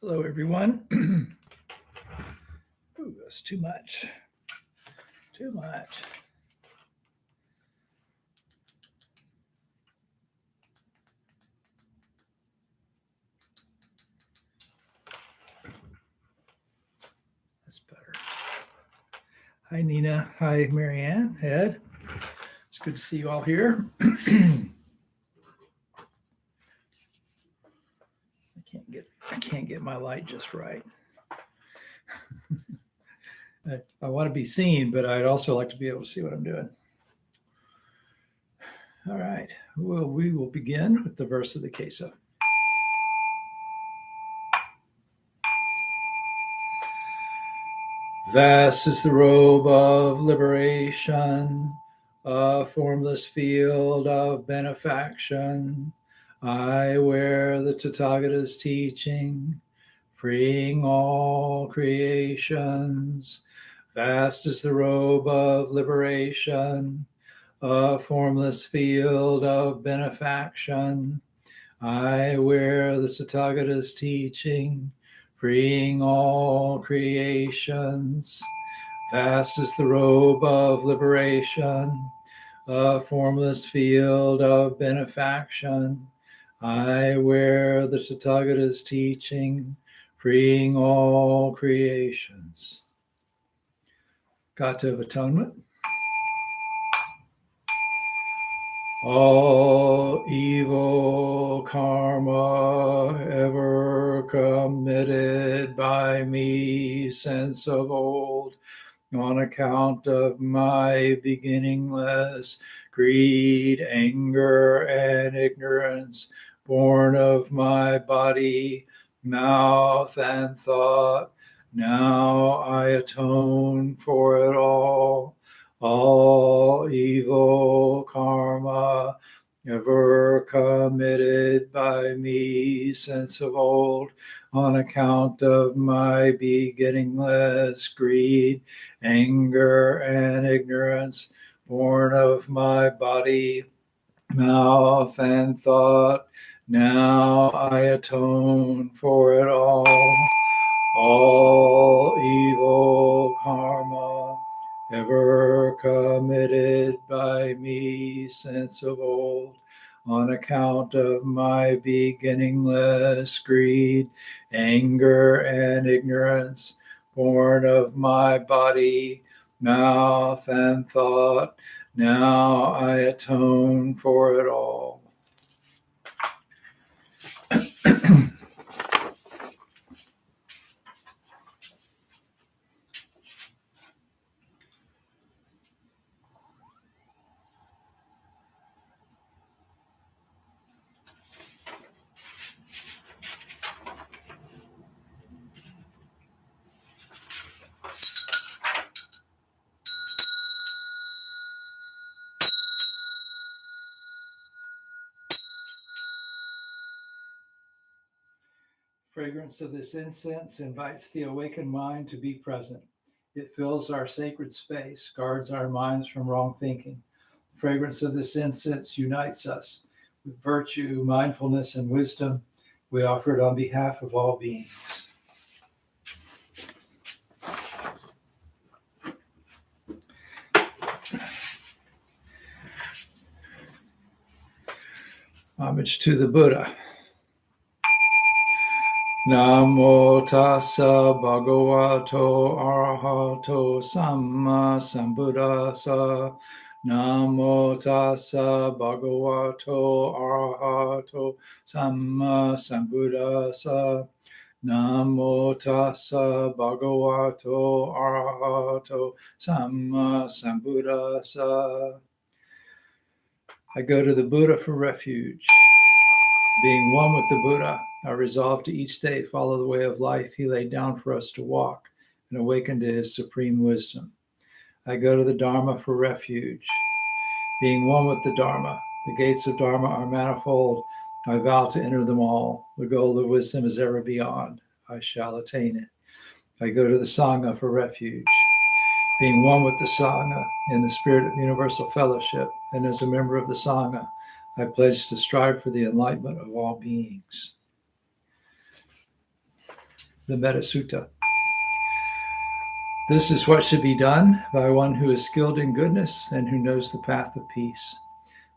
Hello, everyone. Ooh, that's too much. Too much. That's better. Hi, Nina. Hi, Marianne. Ed. It's good to see you all here. I can't get my light just right. I want to be seen, but I'd also like to be able to see what I'm doing. All right. Well, we will begin with the verse of the Kesa. Vast is the robe of liberation, a formless field of benefaction. I wear the Tathagata's teaching, freeing all creations. Vast is the robe of liberation, a formless field of benefaction. I wear the Tathagata's teaching, freeing all creations. Vast is the robe of liberation, a formless field of benefaction. I wear the Tathagata's teaching, freeing all creations. Gata of Atonement. All evil karma ever committed by me since of old, on account of my beginningless greed, anger, and ignorance, born of my body, mouth, and thought, now I atone for it all. All evil karma ever committed by me since of old, on account of my beginningless greed, anger, and ignorance, born of my body, mouth, and thought, now I atone for it all. All evil karma ever committed by me since of old, on account of my beginningless greed, anger, and ignorance, born of my body, mouth, and thought, now I atone for it all. Fragrance of this incense invites the awakened mind to be present. It fills our sacred space, guards our minds from wrong thinking. The fragrance of this incense unites us with virtue, mindfulness, and wisdom. We offer it on behalf of all beings. Homage to the Buddha. Namo tassa bhagavato arahato samma sambuddhassa. Namo tassa bhagavato arahato samma sambuddhassa. Namo tassa bhagavato arahato samma sambuddhassa. I go to the Buddha for refuge. Being one with the Buddha, I resolve to each day follow the way of life he laid down for us to walk and awaken to his supreme wisdom. I go to the Dharma for refuge. Being one with the Dharma, the gates of Dharma are manifold. I vow to enter them all. The goal of wisdom is ever beyond. I shall attain it. I go to the Sangha for refuge. Being one with the Sangha in the spirit of universal fellowship and as a member of the Sangha, I pledge to strive for the enlightenment of all beings. the Metta Sutta. This is what should be done by one who is skilled in goodness and who knows the path of peace.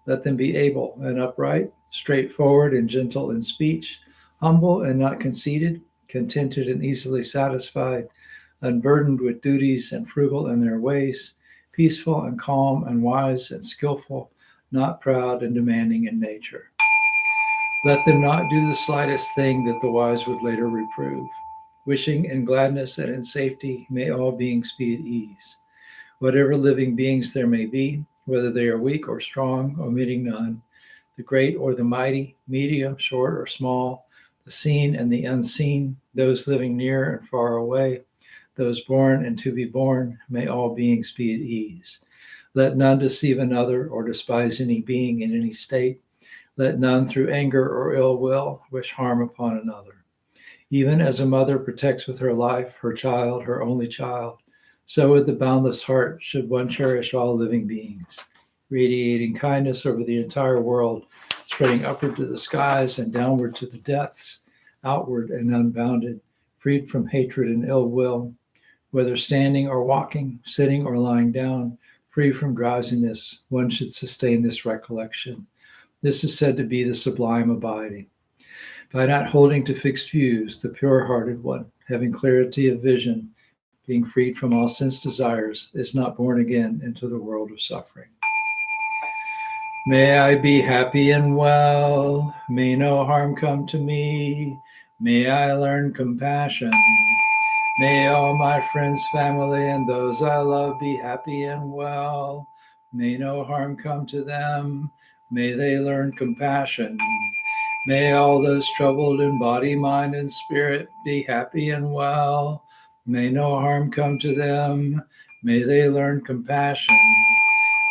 Let them be able and upright, straightforward and gentle in speech, humble and not conceited, contented and easily satisfied, unburdened with duties and frugal in their ways, peaceful and calm and wise and skillful, not proud and demanding in nature. Let them not do the slightest thing that the wise would later reprove. Wishing in gladness and in safety, may all beings be at ease. Whatever living beings there may be, whether they are weak or strong, omitting none, the great or the mighty, medium, short or small, the seen and the unseen, those living near and far away, those born and to be born, may all beings be at ease. Let none deceive another or despise any being in any state. Let none through anger or ill will wish harm upon another. Even as a mother protects with her life her child, her only child, so with the boundless heart should one cherish all living beings, radiating kindness over the entire world, spreading upward to the skies and downward to the depths, outward and unbounded, freed from hatred and ill will, whether standing or walking, sitting or lying down, free from drowsiness, one should sustain this recollection. This is said to be the sublime abiding. By not holding to fixed views, the pure-hearted one, having clarity of vision, being freed from all sense desires, is not born again into the world of suffering. May I be happy and well. May no harm come to me. May I learn compassion. May all my friends, family, and those I love be happy and well. May no harm come to them. May they learn compassion. May all those troubled in body, mind, and spirit be happy and well. May no harm come to them. May they learn compassion.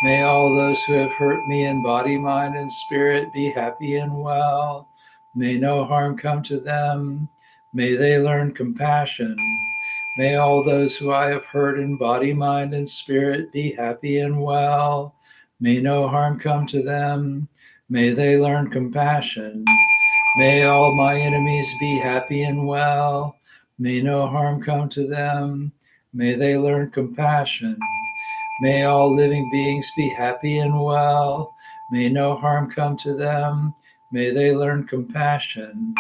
May all those who have hurt me in body, mind, and spirit be happy and well. May no harm come to them. May they learn compassion. May all those who I have hurt in body, mind, and spirit be happy and well. May no harm come to them. May they learn compassion. May all my enemies be happy and well. May no harm come to them. May they learn compassion. May all living beings be happy and well. May no harm come to them. May they learn compassion.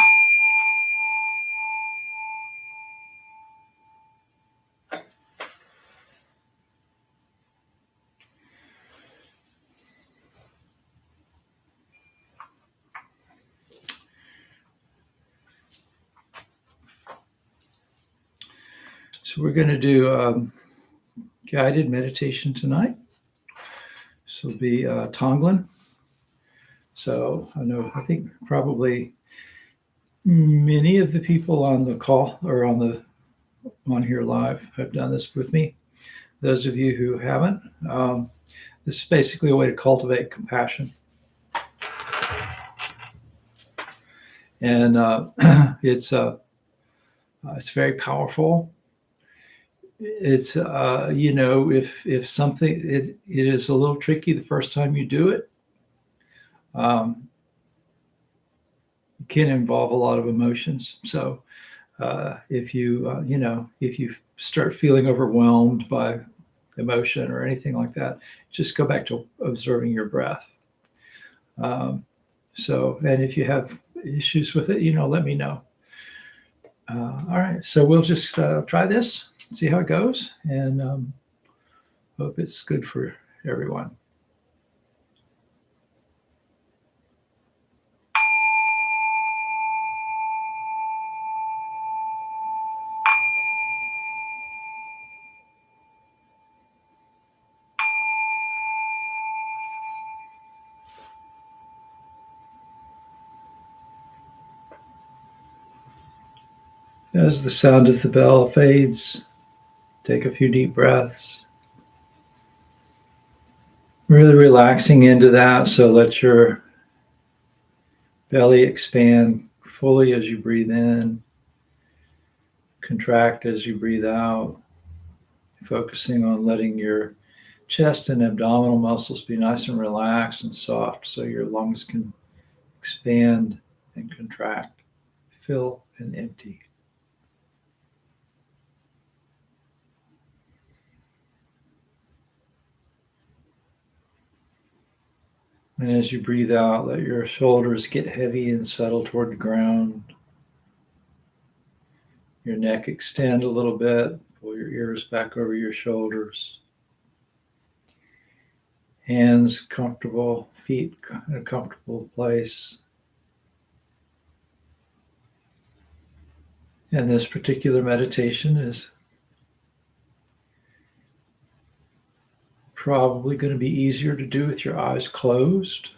So we're going to do guided meditation tonight. This will be Tonglen. So I think probably many of the people on the call or on here live have done this with me. Those of you who haven't, this is basically a way to cultivate compassion. And it's very powerful. It's if something it is a little tricky the first time you do it, it can involve a lot of emotions. So if you start feeling overwhelmed by emotion or anything like that, just go back to observing your breath. And if you have issues with it, let me know. All right, so we'll just try this, see how it goes, and hope it's good for everyone. As the sound of the bell fades, take a few deep breaths. Really relaxing into that, so let your belly expand fully as you breathe in, contract as you breathe out, focusing on letting your chest and abdominal muscles be nice and relaxed and soft so your lungs can expand and contract, fill and empty. And as you breathe out, let your shoulders get heavy and settle toward the ground. Your neck extend a little bit. Pull your ears back over your shoulders. Hands comfortable, feet in a comfortable place. And this particular meditation is probably going to be easier to do with your eyes closed.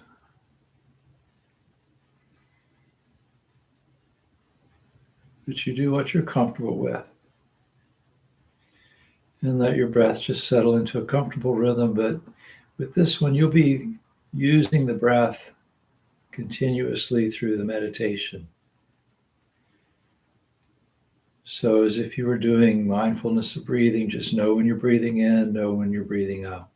But you do what you're comfortable with. And let your breath just settle into a comfortable rhythm. But with this one, you'll be using the breath continuously through the meditation. So as if you were doing mindfulness of breathing, just know when you're breathing in, know when you're breathing out.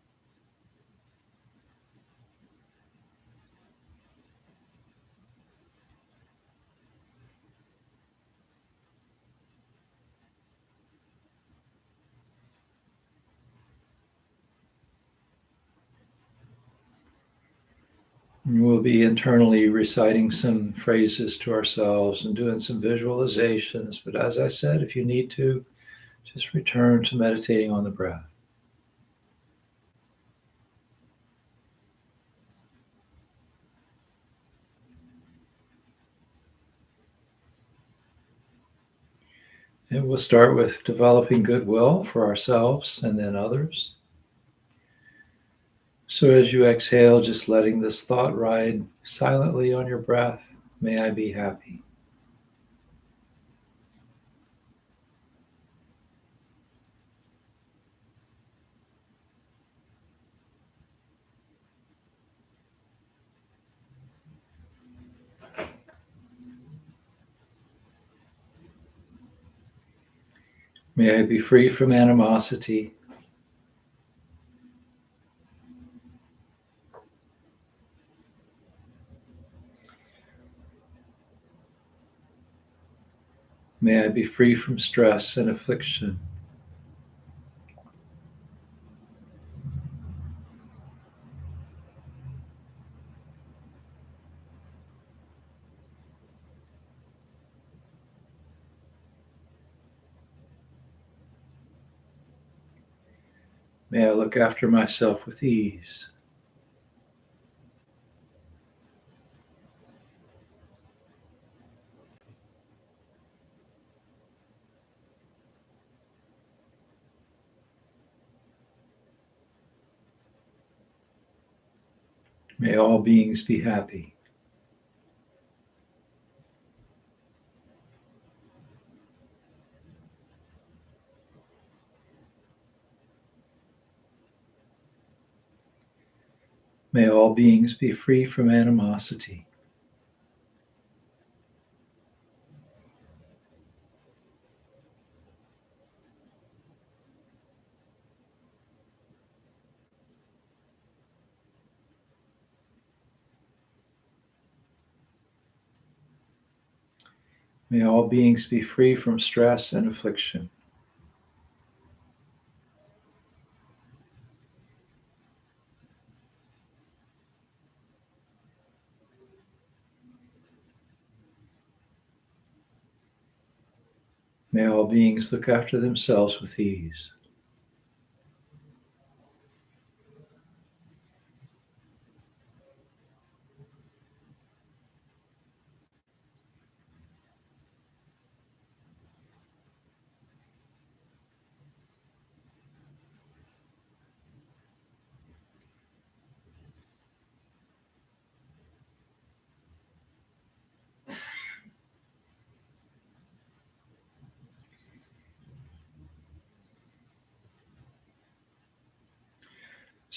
And we'll be internally reciting some phrases to ourselves and doing some visualizations. But as I said, if you need to, just return to meditating on the breath. And we'll start with developing goodwill for ourselves and then others. So as you exhale, just letting this thought ride silently on your breath. May I be happy. May I be free from animosity. May I be free from stress and affliction. May I look after myself with ease. May all beings be happy. May all beings be free from animosity. May all beings be free from stress and affliction. May all beings look after themselves with ease.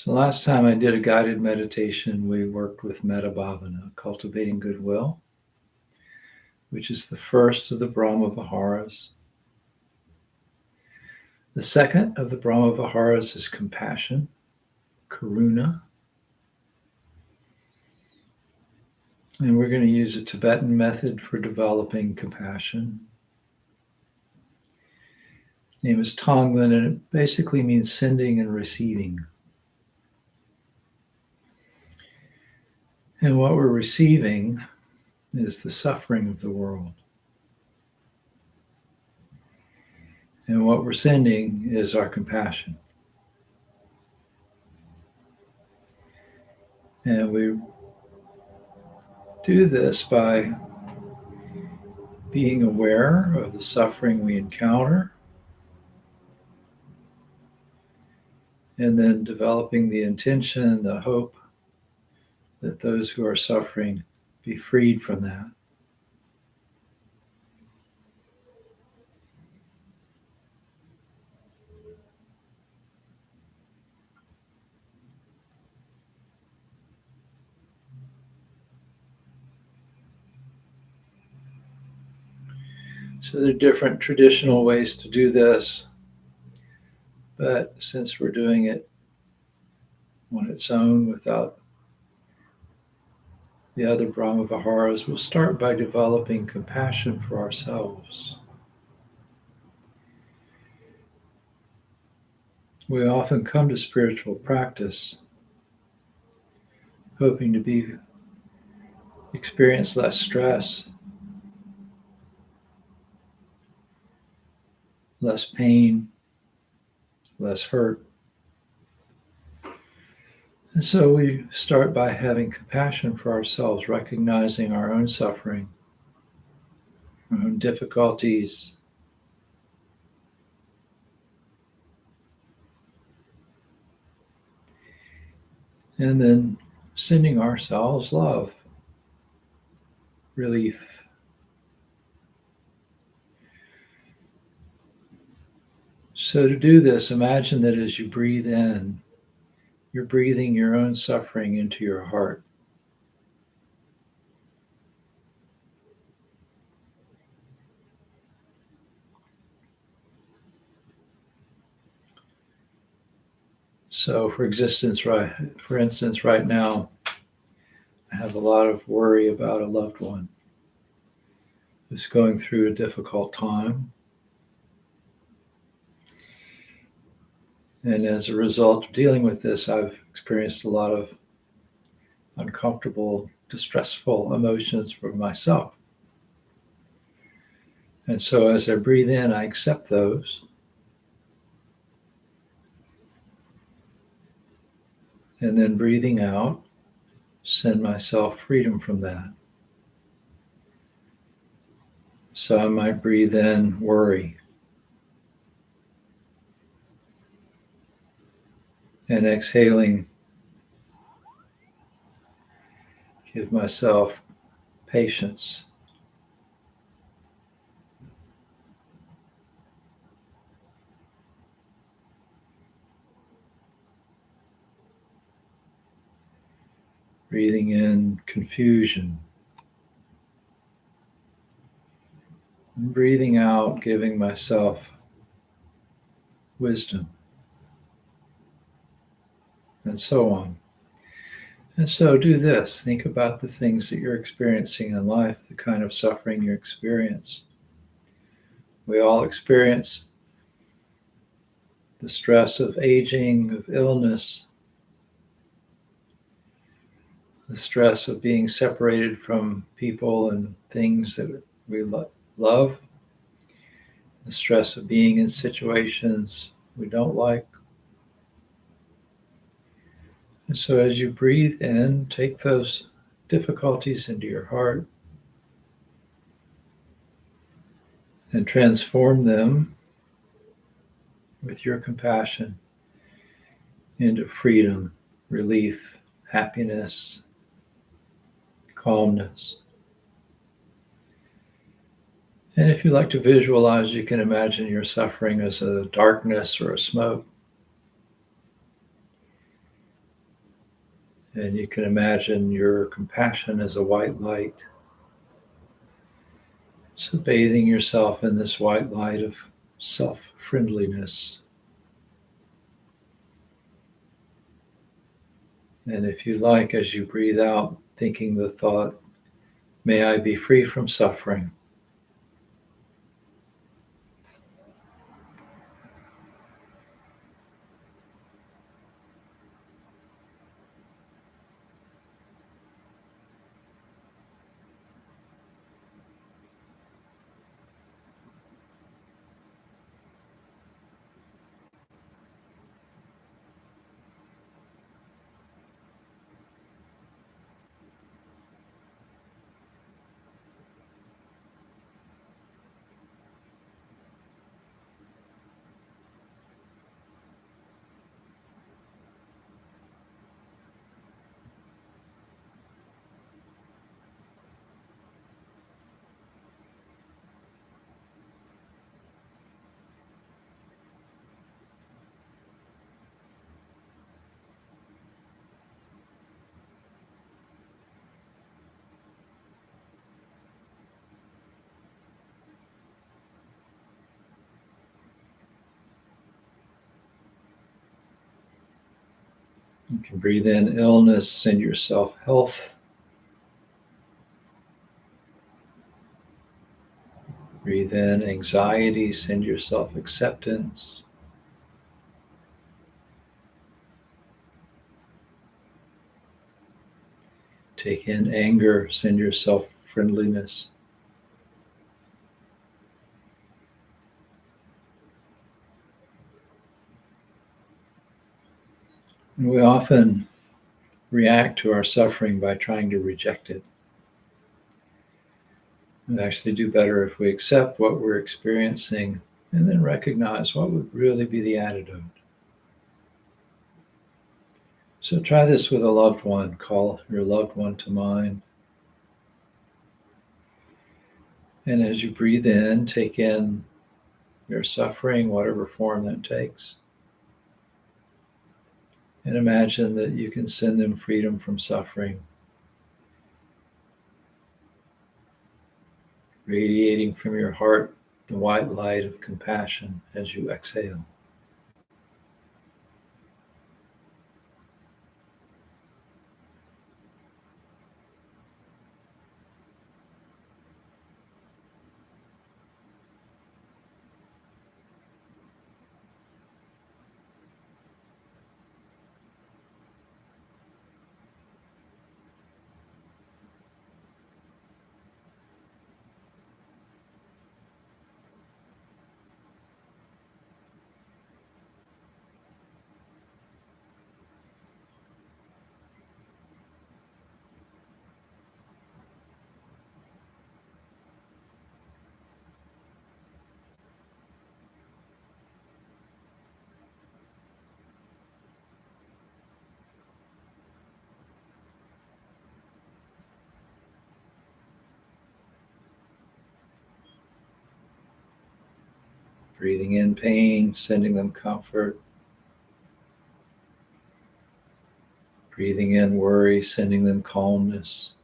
So last time I did a guided meditation, we worked with Metta Bhavana, cultivating goodwill, which is the first of the Brahma Viharas. The second of the Brahma Viharas is compassion, karuna. And we're going to use a Tibetan method for developing compassion. The name is Tonglen, and it basically means sending and receiving. And what we're receiving is the suffering of the world. And what we're sending is our compassion. And we do this by being aware of the suffering we encounter, and then developing the intention, the hope that those who are suffering be freed from that. So there are different traditional ways to do this, but since we're doing it on its own without the other Brahma Viharas, we'll start by developing compassion for ourselves. We often come to spiritual practice hoping to experience less stress, less pain, less hurt. And so we start by having compassion for ourselves, recognizing our own suffering, our own difficulties, and then sending ourselves love, relief. So to do this, imagine that as you breathe in, you're breathing your own suffering into your heart. So for instance, right now, I have a lot of worry about a loved one who's going through a difficult time. And as a result of dealing with this, I've experienced a lot of uncomfortable, distressful emotions for myself. And so as I breathe in, I accept those. And then breathing out, send myself freedom from that. So I might breathe in worry. And exhaling, give myself patience. Breathing in confusion. And breathing out, giving myself wisdom. And so on. And so do this. Think about the things that you're experiencing in life, the kind of suffering you experience. We all experience the stress of aging, of illness, the stress of being separated from people and things that we love, the stress of being in situations we don't like. And so as you breathe in, take those difficulties into your heart and transform them with your compassion into freedom, relief, happiness, calmness. And if you like to visualize, you can imagine your suffering as a darkness or a smoke. And you can imagine your compassion as a white light. So bathing yourself in this white light of self-friendliness. And if you like, as you breathe out, thinking the thought, may I be free from suffering. You can breathe in illness, send yourself health. Breathe in anxiety, send yourself acceptance. Take in anger, send yourself friendliness. And we often react to our suffering by trying to reject it. We actually do better if we accept what we're experiencing and then recognize what would really be the antidote. So try this with a loved one. Call your loved one to mind. And as you breathe in, take in their suffering, whatever form that takes. And imagine that you can send them freedom from suffering, radiating from your heart the white light of compassion as you exhale. Breathing in pain, sending them comfort. Breathing in worry, sending them calmness.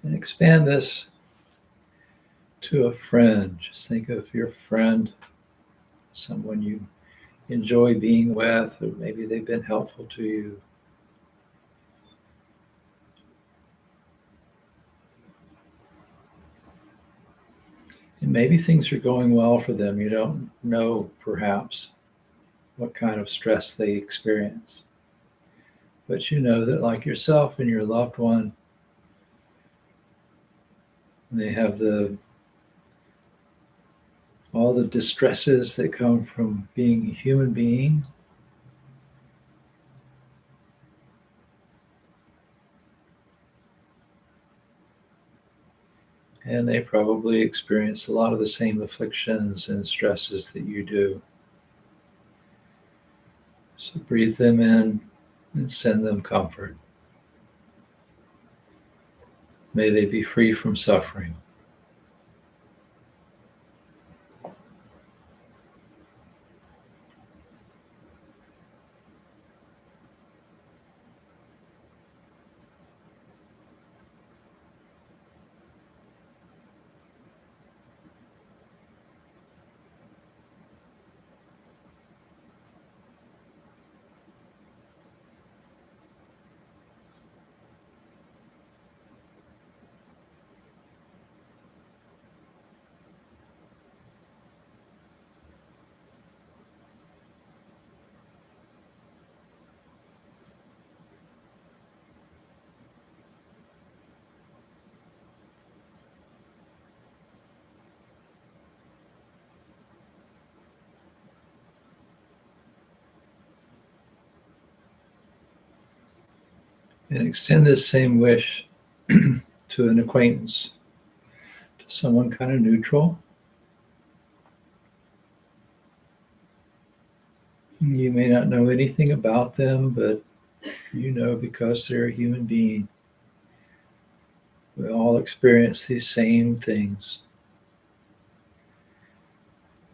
And expand this to a friend. Just think of your friend, someone you enjoy being with, or maybe they've been helpful to you. And maybe things are going well for them. You don't know, perhaps, what kind of stress they experience. But you know that, like yourself and your loved one, they have all the distresses that come from being a human being. And they probably experience a lot of the same afflictions and stresses that you do. So breathe them in and send them comfort. May they be free from suffering. And extend this same wish to an acquaintance, to someone kind of neutral. You may not know anything about them, but you know because they're a human being. We all experience these same things.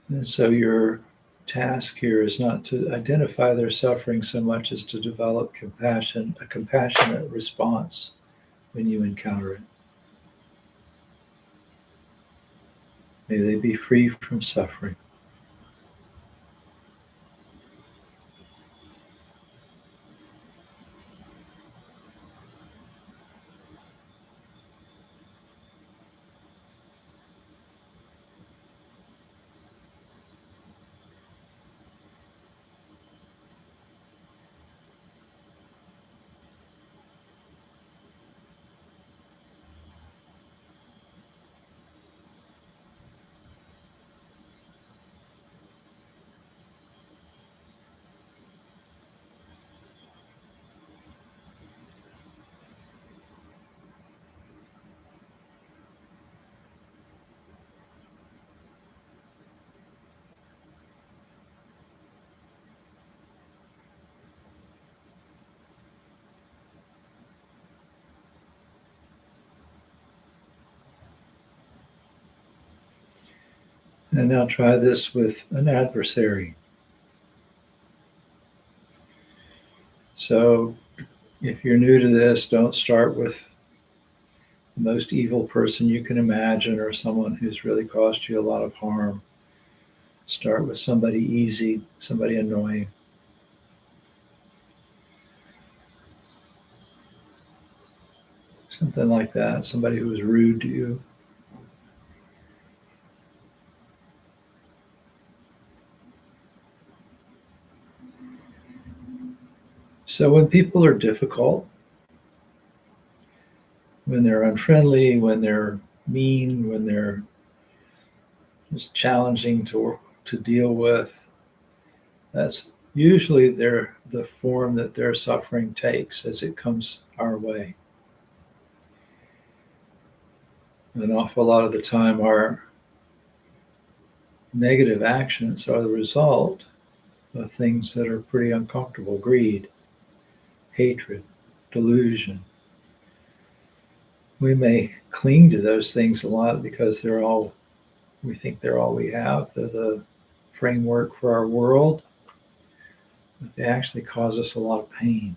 And so you're task here is not to identify their suffering so much as to develop compassion, a compassionate response when you encounter it. May they be free from suffering. And now try this with an adversary. So if you're new to this, don't start with the most evil person you can imagine or someone who's really caused you a lot of harm. Start with somebody easy, somebody annoying. Something like that, somebody who was rude to you. So when people are difficult, when they're unfriendly, when they're mean, when they're just challenging to deal with, that's usually the form that their suffering takes as it comes our way. An awful lot of the time, our negative actions are the result of things that are pretty uncomfortable: greed, hatred, delusion. We may cling to those things a lot because we think they're all we have. They're the framework for our world, but they actually cause us a lot of pain.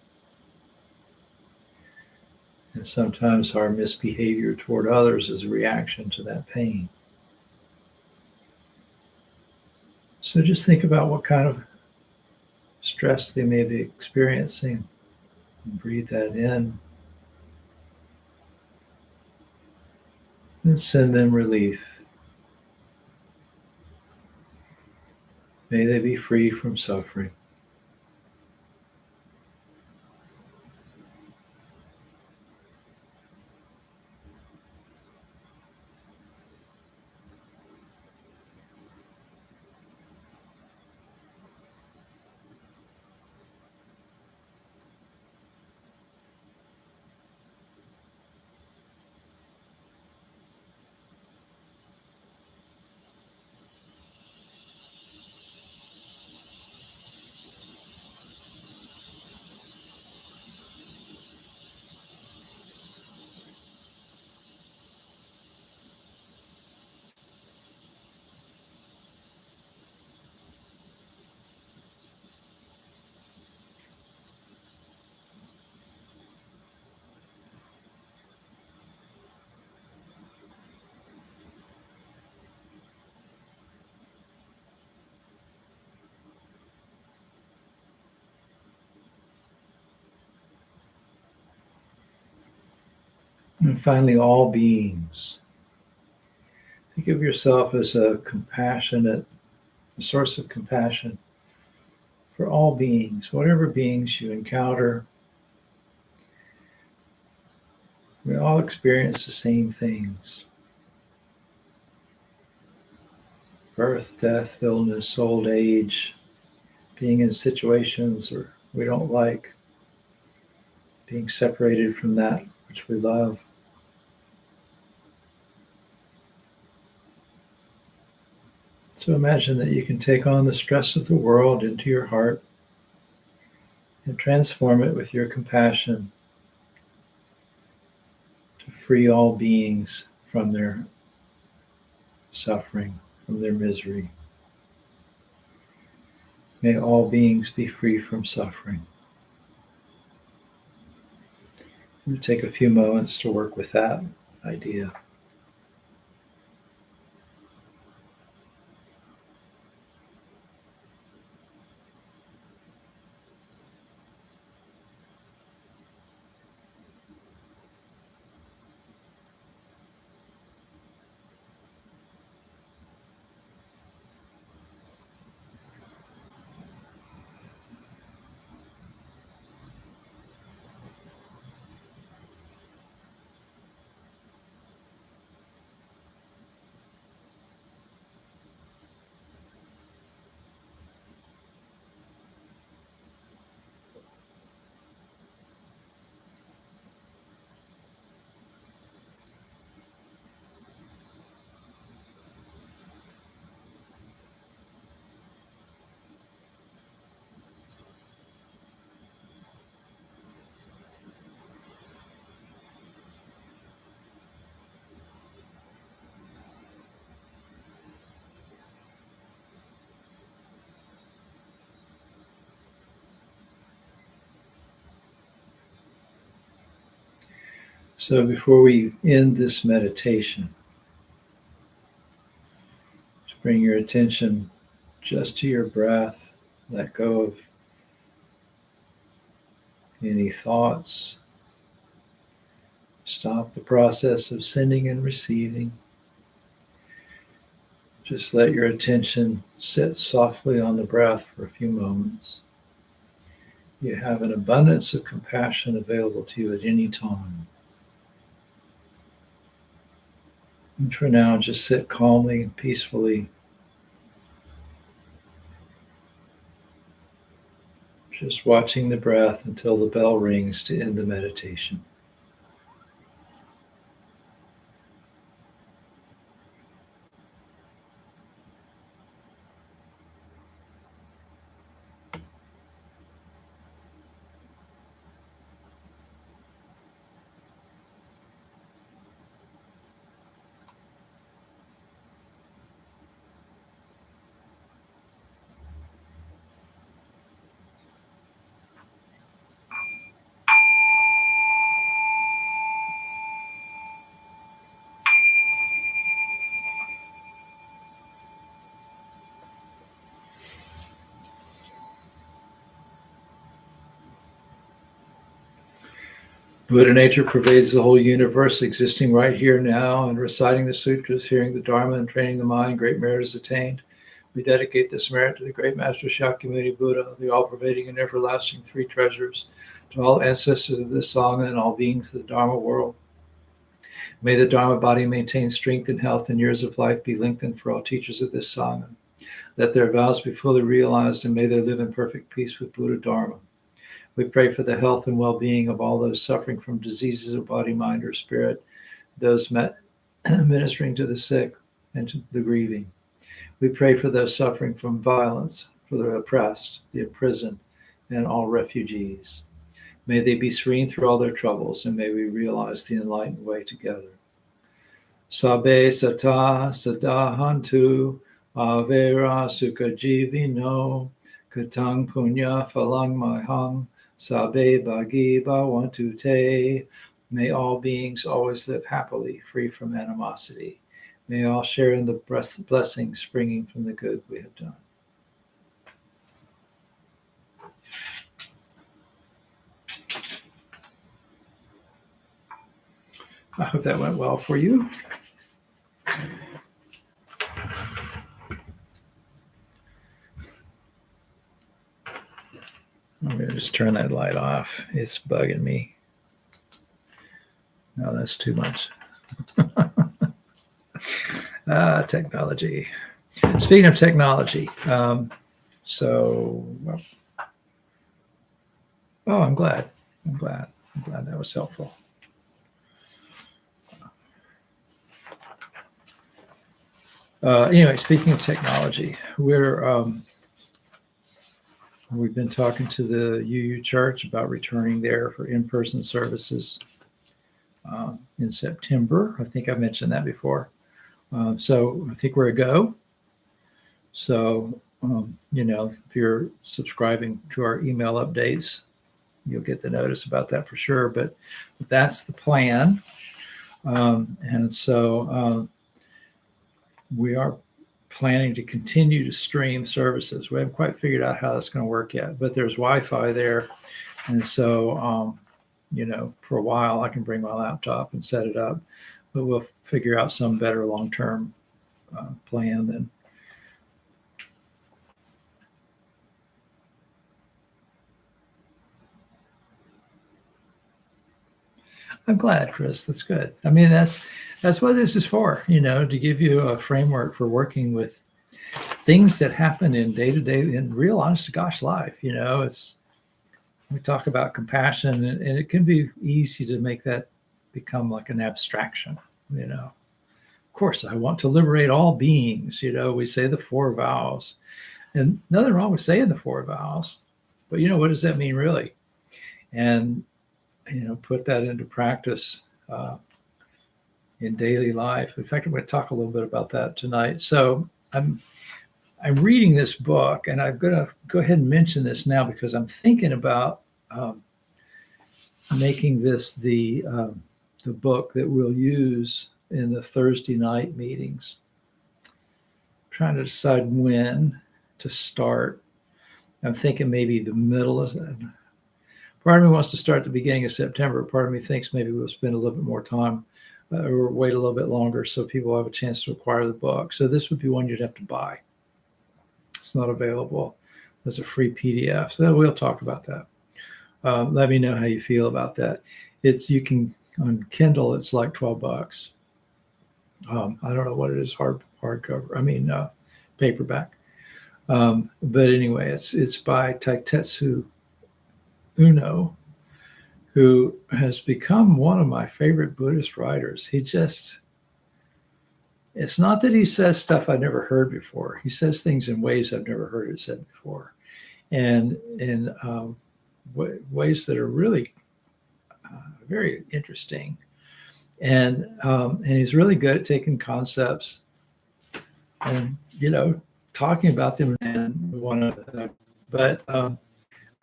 And sometimes our misbehavior toward others is a reaction to that pain. So just think about what kind of stress they may be experiencing and breathe that in. And send them relief. May they be free from suffering. And finally, all beings. Think of yourself as a source of compassion for all beings, whatever beings you encounter. We all experience the same things: birth, death, illness, old age, being in situations we don't like, being separated from that which we love. So imagine that you can take on the stress of the world into your heart and transform it with your compassion to free all beings from their suffering, from their misery. May all beings be free from suffering. We'll take a few moments to work with that idea. So before we end this meditation, just bring your attention just to your breath. Let go of any thoughts. Stop the process of sending and receiving. Just let your attention sit softly on the breath for a few moments. You have an abundance of compassion available to you at any time. And for now, just sit calmly and peacefully, just watching the breath until the bell rings to end the meditation. Buddha nature pervades the whole universe, existing right here now, and reciting the sutras, hearing the Dharma, and training the mind. Great merit is attained. We dedicate this merit to the great Master Shakyamuni Buddha, the all-pervading and everlasting three treasures, to all ancestors of this Sangha and all beings of the Dharma world. May the Dharma body maintain strength and health, and years of life be lengthened for all teachers of this Sangha. Let their vows be fully realized, and may they live in perfect peace with Buddha Dharma. We pray for the health and well-being of all those suffering from diseases of body, mind, or spirit, those ministering to the sick and to the grieving. We pray for those suffering from violence, for the oppressed, the imprisoned, and all refugees. May they be serene through all their troubles, and may we realize the enlightened way together. Sabe sata sadahantu avera sukajivino katang punya phalang mahang Sabe Bagi Bhavantu Te. May all beings always live happily, free from animosity. May all share in the blessings springing from the good we have done. I hope that went well for you. I'm going to just turn that light off. It's bugging me. No, that's too much. Technology. Speaking of technology, I'm glad that was helpful. Anyway, speaking of technology, we've been talking to the UU Church about returning there for in-person services in September. I think I mentioned that before. So I think we're a go. So If you're subscribing to our email updates, you'll get the notice about that for sure. But that's the plan. And so we are planning to continue to stream services. We haven't quite figured out how that's going to work yet, but there's Wi-Fi there. And so, for a while I can bring my laptop and set it up, but we'll figure out some better long-term plan then. I'm glad, Chris. That's good. I mean, that's what this is for, to give you a framework for working with things that happen in day-to-day, in real honest to gosh life. We talk about compassion, and it can be easy to make that become like an abstraction. Of course, I want to liberate all beings. We say the 4 vows, and nothing wrong with saying the 4 vows, but what does that mean really? And put that into practice in daily life. In fact, I'm going to talk a little bit about that tonight. So I'm reading this book, and I'm going to go ahead and mention this now because I'm thinking about making this the book that we'll use in the Thursday night meetings. I'm trying to decide when to start. I'm thinking maybe the middle of it. Part of me wants to start at the beginning of September. Part of me thinks maybe we'll spend a little bit more time or wait a little bit longer so people have a chance to acquire the book. So this would be one you'd have to buy. It's not available as a free PDF. So we'll talk about that. Let me know how you feel about that. You can, on Kindle, it's like $12. I don't know what it is, hardcover. Paperback. But anyway, it's by Taitetsu Uno, who has become one of my favorite Buddhist writers. It's not that he says stuff I've never heard before. He says things in ways I've never heard it said before, and in ways that are really very interesting. And he's really good at taking concepts and talking about them and one another. But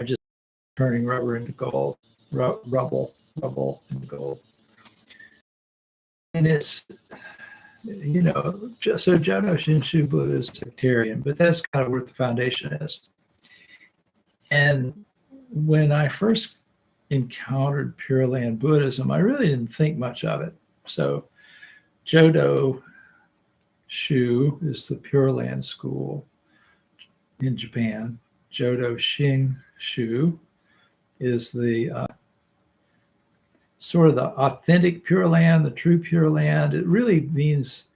just turning rubber into gold, rubble into gold. And it's, so Jodo Shinshu Buddha is sectarian, but that's kind of where the foundation is. And when I first encountered Pure Land Buddhism, I really didn't think much of it. So Jodo Shu is the Pure Land school in Japan. Jodo Shinshu is the sort of the authentic Pure Land, the true Pure Land. It really means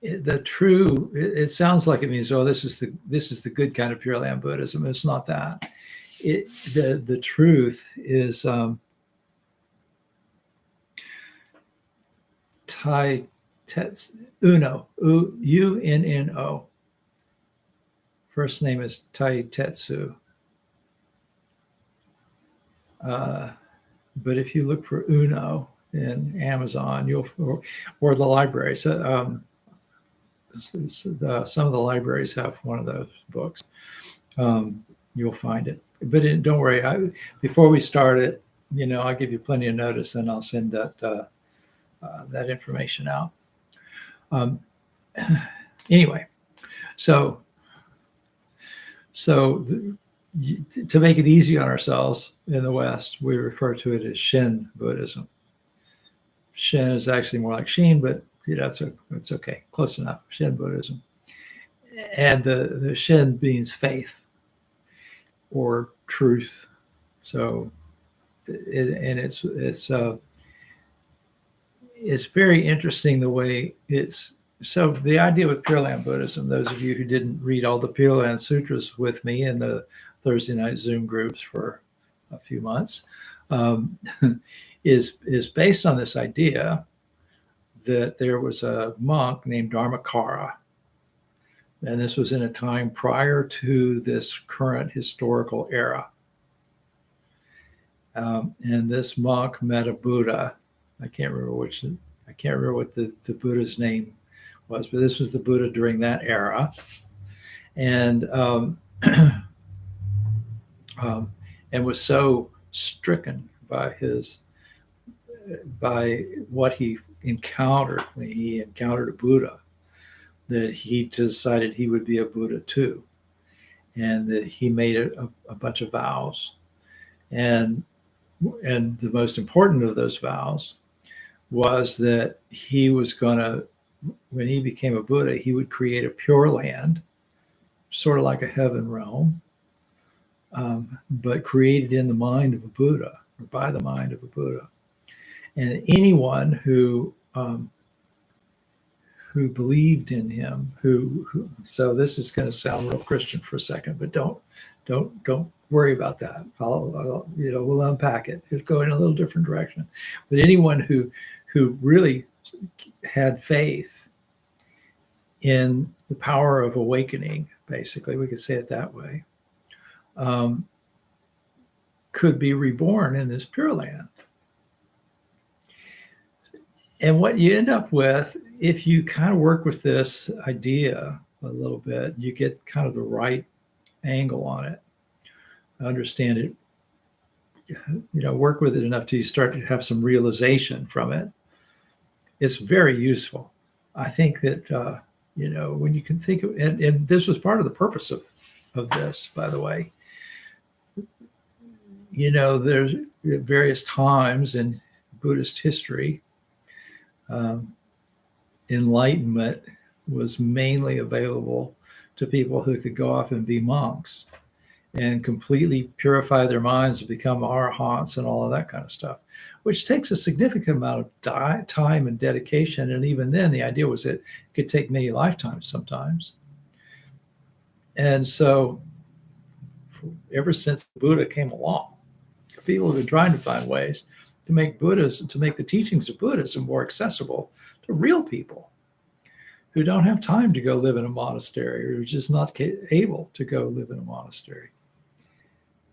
the true. It sounds like it means, this is the good kind of Pure Land Buddhism. It's not that. The truth is Taitetsu Uno, Unno. First name is Taitetsu. But if you look for Uno in Amazon, or the library. So some of the libraries have one of those books. You'll find it. But don't worry. Before we start it, I'll give you plenty of notice, and I'll send that information out. Anyway, so to make it easy on ourselves in the West, we refer to it as Shin Buddhism. Shin is actually more like Shin, but it's okay, close enough. Shin Buddhism, and the Shin means faith or truth. So, it's very interesting the way it's. So the idea with Pure Land Buddhism, those of you who didn't read all the Pure Land Sutras with me in the Thursday night Zoom groups for a few months, is based on this idea that there was a monk named Dharmakara, and this was in a time prior to this current historical era. And this monk met a Buddha. I can't remember what the Buddha's name was, but this was the Buddha during that era. and and was so stricken by what he encountered when he encountered a Buddha, that he decided he would be a Buddha too, and that he made a bunch of vows, and the most important of those vows was that he was going to, when he became a Buddha, he would create a pure land, sort of like a heaven realm, but created in the mind of a Buddha, or by the mind of a Buddha. And anyone who believed in him, so this is going to sound real Christian for a second, but don't worry about that. We'll unpack it. It'll go in a little different direction. But anyone who really had faith in the power of awakening, basically, we could say it that way, could be reborn in this Pure Land. And what you end up with, if you kind of work with this idea a little bit, you get kind of the right angle on it, understand it, work with it enough till you start to have some realization from it. It's very useful. I think that, when you can think of, and this was part of the purpose of this, by the way, there's various times in Buddhist history, enlightenment was mainly available to people who could go off and be monks and completely purify their minds and become arahants and all of that kind of stuff, which takes a significant amount of time and dedication. And even then, the idea was it could take many lifetimes sometimes. And so ever since the Buddha came along, people have been trying to find ways to make the teachings of Buddhism more accessible to real people who don't have time to go live in a monastery, or just not able to go live in a monastery.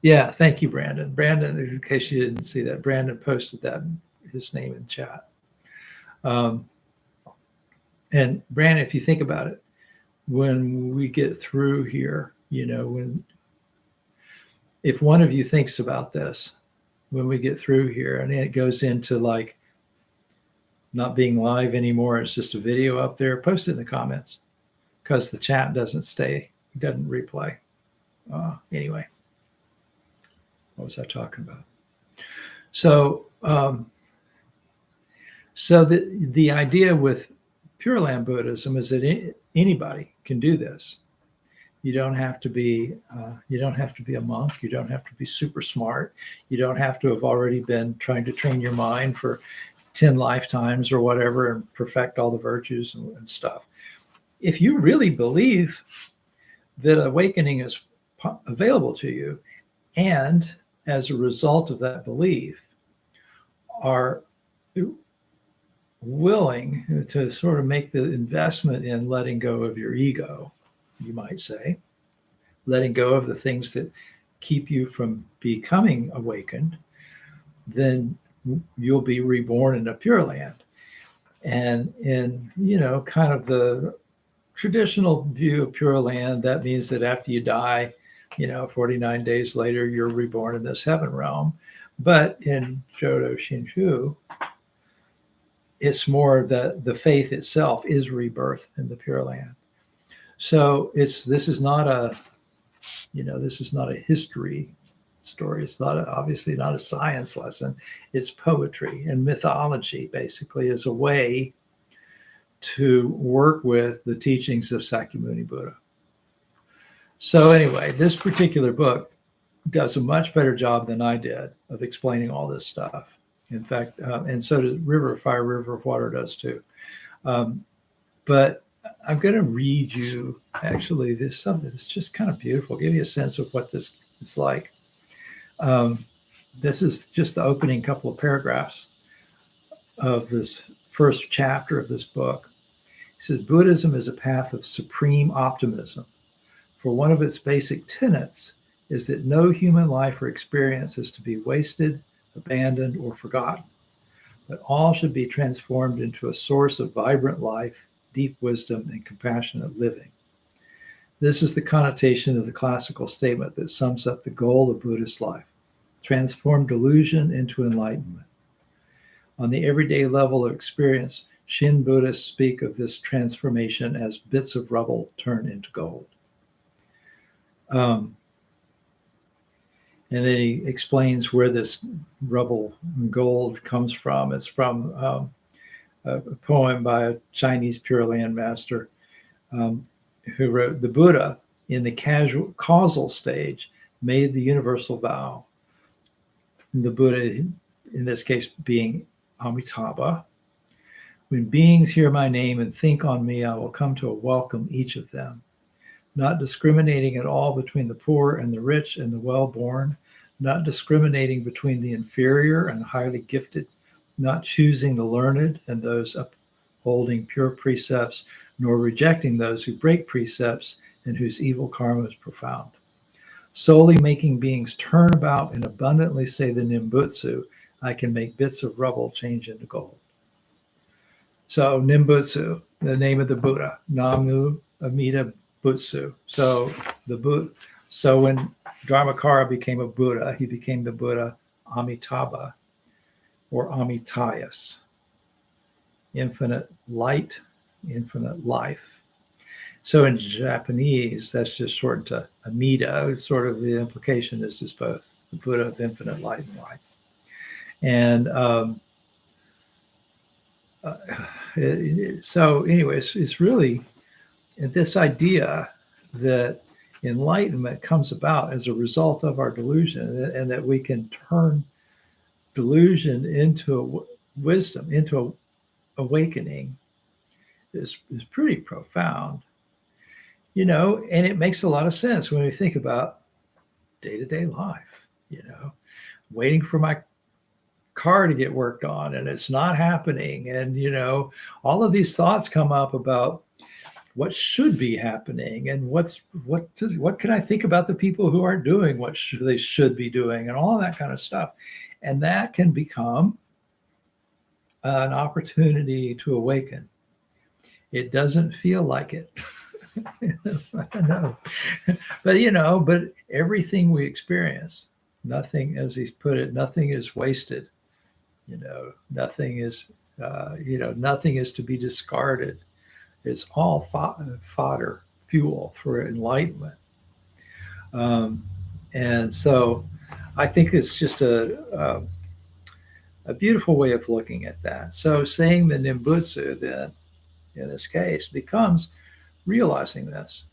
Yeah, thank you, Brandon. Brandon, in case you didn't see that, Brandon posted his name in chat. And Brandon, if you think about it, when we get through here, if one of you thinks about this, when we get through here, and it goes into like not being live anymore, it's just a video up there, post it in the comments, because the chat doesn't replay. Anyway, what was I talking about? So the idea with Pure Land Buddhism is that anybody can do this. You don't have to be a monk. You don't have to be super smart. You don't have to have already been trying to train your mind for 10 lifetimes or whatever and perfect all the virtues and stuff. If you really believe that awakening is available to you, and as a result of that belief are willing to sort of make the investment in letting go of your ego, you might say, letting go of the things that keep you from becoming awakened, then you'll be reborn in a Pure Land. And in, kind of the traditional view of Pure Land, that means that after you die, 49 days later, you're reborn in this heaven realm. But in Jodo Shinshu, it's more the faith itself is rebirth in the Pure Land. So this is not a history story. It's obviously not a science lesson. It's poetry and mythology, basically, as a way to work with the teachings of Sakyamuni Buddha. So anyway, this particular book does a much better job than I did of explaining all this stuff. In fact, and so does River of Fire, River of Water does too. But I'm going to read you, actually, this something that's just kind of beautiful, give you a sense of what this is like. This is just the opening couple of paragraphs of this first chapter of this book. It says, Buddhism is a path of supreme optimism. For one of its basic tenets is that no human life or experience is to be wasted, abandoned, or forgotten, but all should be transformed into a source of vibrant life, deep wisdom, and compassionate living. This is the connotation of the classical statement that sums up the goal of Buddhist life: transform delusion into enlightenment. On the everyday level of experience, Shin Buddhists speak of this transformation as bits of rubble turned into gold. And then he explains where this rubble and gold comes from. It's from a poem by a Chinese Pure Land master who wrote, "The Buddha, in the causal stage, made the universal vow." The Buddha, in this case, being Amitabha. "When beings hear my name and think on me, I will come to welcome each of them, not discriminating at all between the poor and the rich and the well-born, not discriminating between the inferior and the highly gifted, not choosing the learned and those upholding pure precepts, nor rejecting those who break precepts and whose evil karma is profound. Solely making beings turn about and abundantly say the Nimbutsu, I can make bits of rubble change into gold." So Nimbutsu, the name of the Buddha, Namu Amida Butsu. So when Dharmakara became a Buddha, he became the Buddha Amitabha, or Amitayas, infinite light, infinite life. So in Japanese, that's just shortened to Amida. It's sort of the implication is both the Buddha of infinite light and life. And so anyways, it's really this idea that enlightenment comes about as a result of our delusion, and that we can turn delusion into wisdom, into awakening, is pretty profound. And it makes a lot of sense when we think about day-to-day life, waiting for my car to get worked on and it's not happening. And, all of these thoughts come up about what should be happening and what can I think about the people who aren't doing what they should be doing, and all that kind of stuff. And that can become an opportunity to awaken. It doesn't feel like it. I know. But everything we experience, nothing, as he's put it, nothing is wasted. Nothing is, nothing is to be discarded. It's all fodder, fuel for enlightenment. And so I think it's just a beautiful way of looking at that. So saying the Nimbutsu then, in this case, becomes realizing this.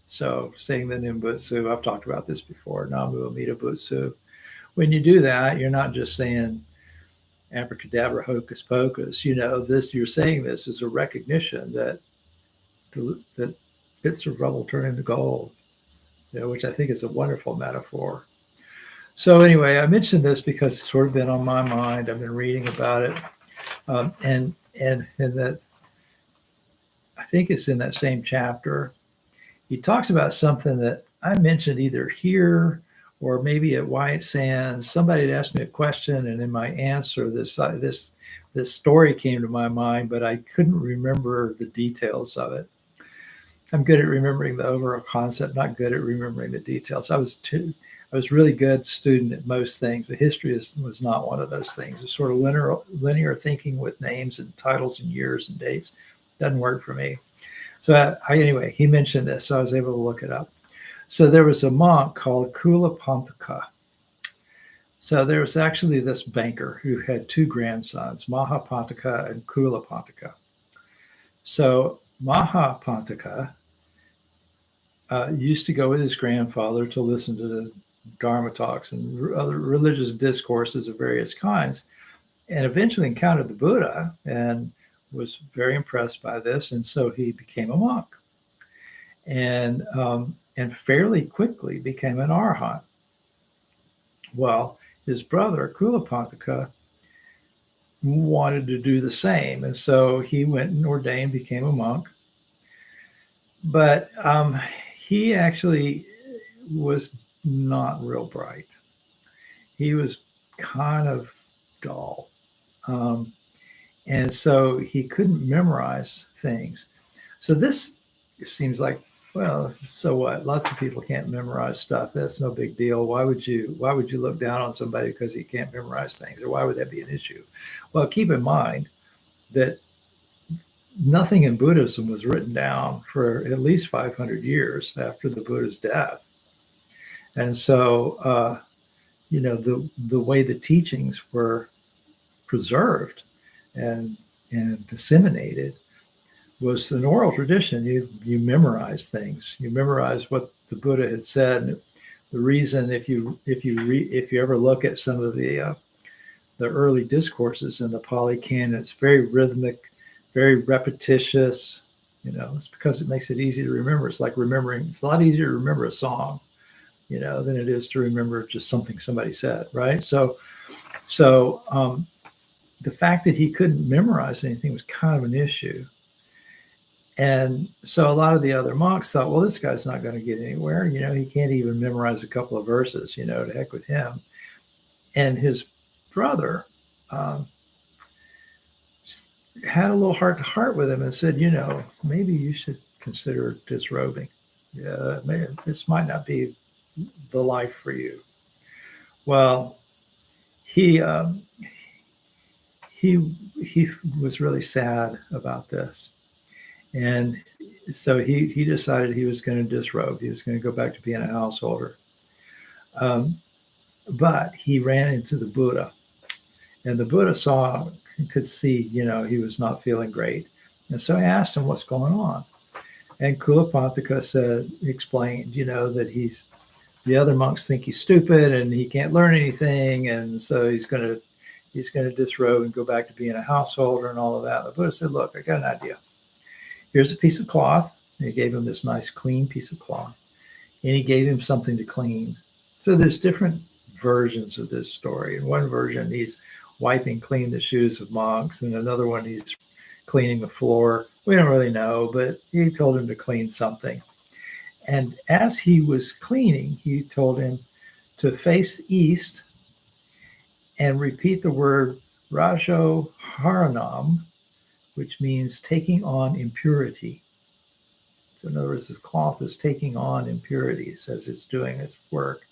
So saying the Nimbutsu, I've talked about this before, Namu Amida Butsu. When you do that, you're not just saying abracadabra, hocus pocus. You're saying this as a recognition that bits of rubble turn into gold, which I think is a wonderful metaphor. So anyway, I mentioned this because it's sort of been on my mind. I've been reading about it, and that I think it's in that same chapter. He talks about something that I mentioned either here or maybe at White Sands. Somebody had asked me a question, and in my answer, this story came to my mind, but I couldn't remember the details of it. I'm good at remembering the overall concept, not good at remembering the details. I was really good student at most things. The history was not one of those things. It's sort of linear thinking with names and titles and years and dates. Doesn't work for me. So anyway, he mentioned this, so I was able to look it up. So there was a monk called Kulapantaka. So there was actually this banker who had two grandsons, Mahapantaka and Kulapantaka. So Mahapantaka used to go with his grandfather to listen to the Dharma talks and other religious discourses of various kinds, and eventually encountered the Buddha and was very impressed by this, and so he became a monk, and fairly quickly became an arhat. Well, his brother Kulapantaka wanted to do the same, and so he went and ordained, became a monk. But he actually was not real bright. He was kind of dull. And so he couldn't memorize things. So this seems like Well, so what? Lots of people can't memorize stuff. That's no big deal. Why would you look down on somebody because he can't memorize things? Or why would that be an issue? Well, keep in mind that nothing in Buddhism was written down for at least 500 years after the Buddha's death. And so, the way the teachings were preserved and disseminated was an oral tradition. You memorize things. You memorize what the Buddha had said. The reason, if you ever look at some of the early discourses in the Pali Canon, it's very rhythmic, very repetitious. It's because it makes it easy to remember. It's like remembering. It's a lot easier to remember a song, than it is to remember just something somebody said, right? So the fact that he couldn't memorize anything was kind of an issue. And so a lot of the other monks thought, well, this guy's not going to get anywhere. He can't even memorize a couple of verses, to heck with him. And his brother had a little heart to heart with him and said, maybe you should consider disrobing. Yeah, this might not be the life for you. Well, he was really sad about this. And so he decided he was going to disrobe. He was going to go back to being a householder. But he ran into the Buddha. And the Buddha could see, he was not feeling great. And so I asked him what's going on. And Kulapantaka explained, that the other monks think he's stupid and he can't learn anything. And so he's going to disrobe and go back to being a householder and all of that. The Buddha said, look, I got an idea. Here's a piece of cloth. And he gave him this nice clean piece of cloth. And he gave him something to clean. So there's different versions of this story. In one version, he's wiping clean the shoes of monks. And another one, he's cleaning the floor. We don't really know, but he told him to clean something. And as he was cleaning, he told him to face east and repeat the word Rajo Haranam, which means taking on impurity. So in other words, this cloth is taking on impurities as it's doing its work.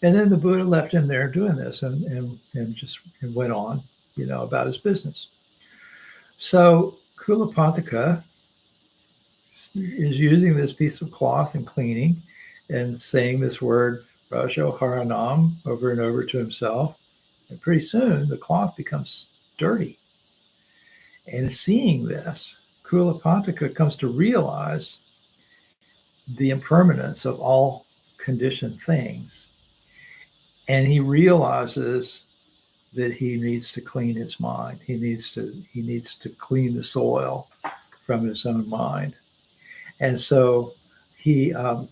And then the Buddha left him there doing this and just went on, about his business. So Kulapantaka is using this piece of cloth and cleaning and saying this word Rajo Haranam over and over to himself. And pretty soon the cloth becomes dirty. And seeing this, Kulapantaka comes to realize the impermanence of all conditioned things. And he realizes that he needs to clean his mind. He needs to clean the soil from his own mind. And so the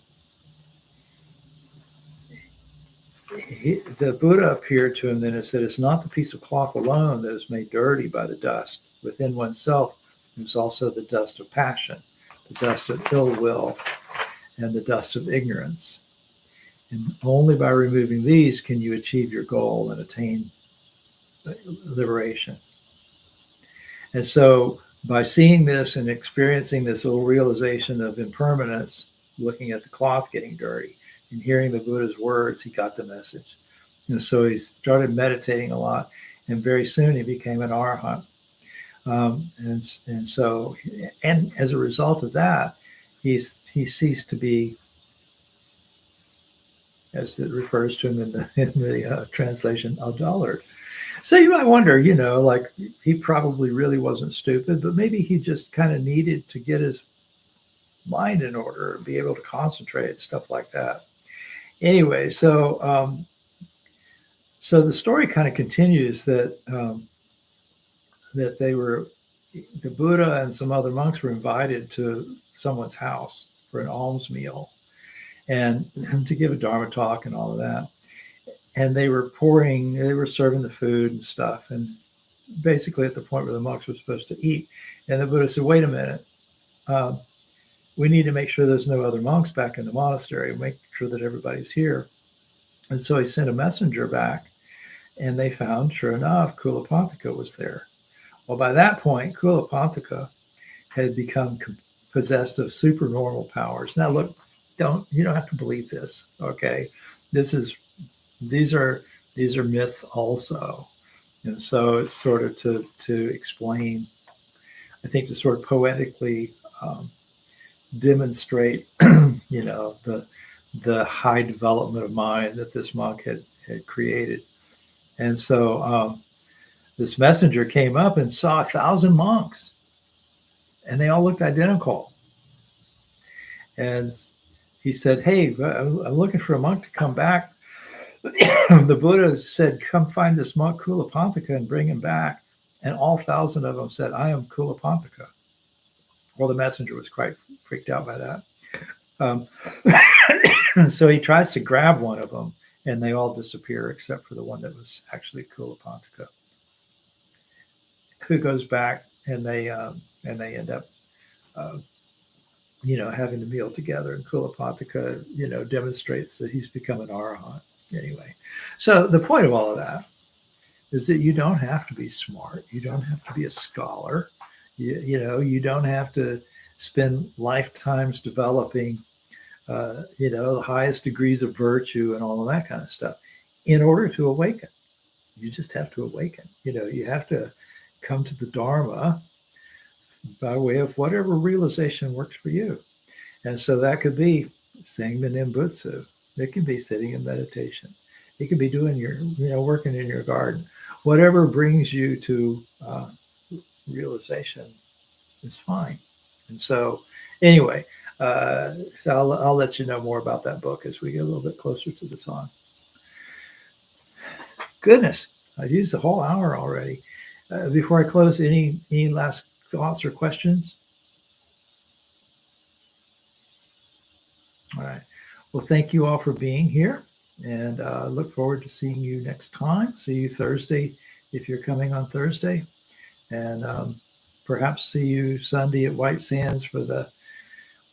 Buddha appeared to him then and said, it's not the piece of cloth alone that is made dirty by the dust. Within oneself, there's also the dust of passion, the dust of ill will, and the dust of ignorance. And only by removing these can you achieve your goal and attain liberation. And so by seeing this and experiencing this little realization of impermanence, looking at the cloth getting dirty and hearing the Buddha's words, he got the message. And so he started meditating a lot, and very soon he became an arahant. And as a result of that, he ceased to be, as it refers to him in the translation, a dullard. So you might wonder, like he probably really wasn't stupid, but maybe he just kind of needed to get his mind in order and be able to concentrate, stuff like that. Anyway, so the story kind of continues that the Buddha and some other monks were invited to someone's house for an alms meal and to give a Dharma talk and all of that. And they were serving the food and stuff. And basically at the point where the monks were supposed to eat. And the Buddha said, wait a minute, we need to make sure there's no other monks back in the monastery, make sure that everybody's here. And so he sent a messenger back, and they found, sure enough, Kulapantaka was there. Well, by that point, Kulapantaka had become possessed of supernormal powers. Now, look, you don't have to believe this. Okay, these are myths also, and so it's sort of to explain, I think, to sort of poetically demonstrate, the high development of mind that this monk had created. And so this messenger came up and saw 1,000 monks, and they all looked identical. And he said, "Hey, I'm looking for a monk to come back." The Buddha said, "Come find this monk Kulapantaka and bring him back." And all 1,000 of them said, "I am Kulapantaka." Well, the messenger was quite freaked out by that. So he tries to grab one of them, and they all disappear except for the one that was actually Kulapantaka, who goes back, and they end up having the meal together, and Kulapantaka demonstrates that he's become an arahant. Anyway, so the point of all of that is that you don't have to be smart, you don't have to be a scholar, you don't have to spend lifetimes developing the highest degrees of virtue and all of that kind of stuff in order to awaken. You just have to awaken. You have to come to the Dharma by way of whatever realization works for you. And so that could be saying the Nimbutsu. It can be sitting in meditation. It could be doing working in your garden. Whatever brings you to realization is fine. And so anyway, so I'll let you know more about that book as we get a little bit closer to the time. Goodness, I've used the whole hour already. Before I close, any last thoughts or questions? All right. Well, thank you all for being here, and look forward to seeing you next time. See you Thursday if you're coming on Thursday, and perhaps see you Sunday at White Sands for the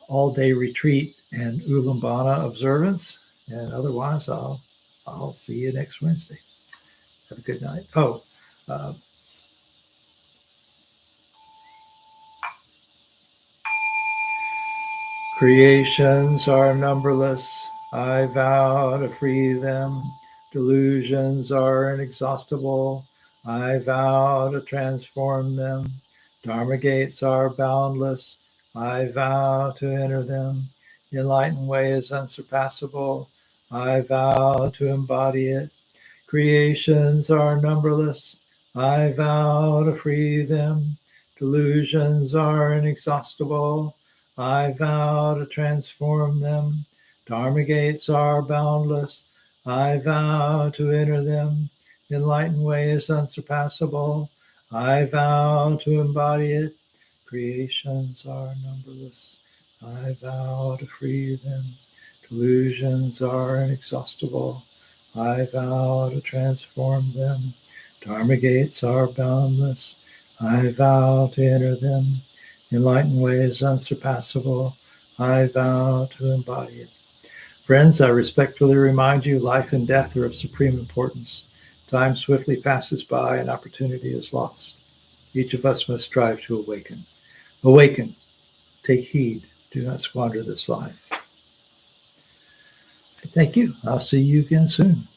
all-day retreat and Ulumbana observance. And otherwise, I'll see you next Wednesday. Have a good night. Creations are numberless, I vow to free them. Delusions are inexhaustible, I vow to transform them. Dharma gates are boundless, I vow to enter them. The enlightened way is unsurpassable, I vow to embody it. Creations are numberless, I vow to free them. Delusions are inexhaustible, I vow to transform them. Dharma gates are boundless, I vow to enter them. The enlightened way is unsurpassable, I vow to embody it. Creations are numberless, I vow to free them. Delusions are inexhaustible, I vow to transform them. Dharma gates are boundless, I vow to enter them. Enlightened way is unsurpassable, I vow to embody it. Friends, I respectfully remind you, life and death are of supreme importance. Time swiftly passes by and opportunity is lost. Each of us must strive to awaken. Awaken, take heed, do not squander this life. Thank you. I'll see you again soon.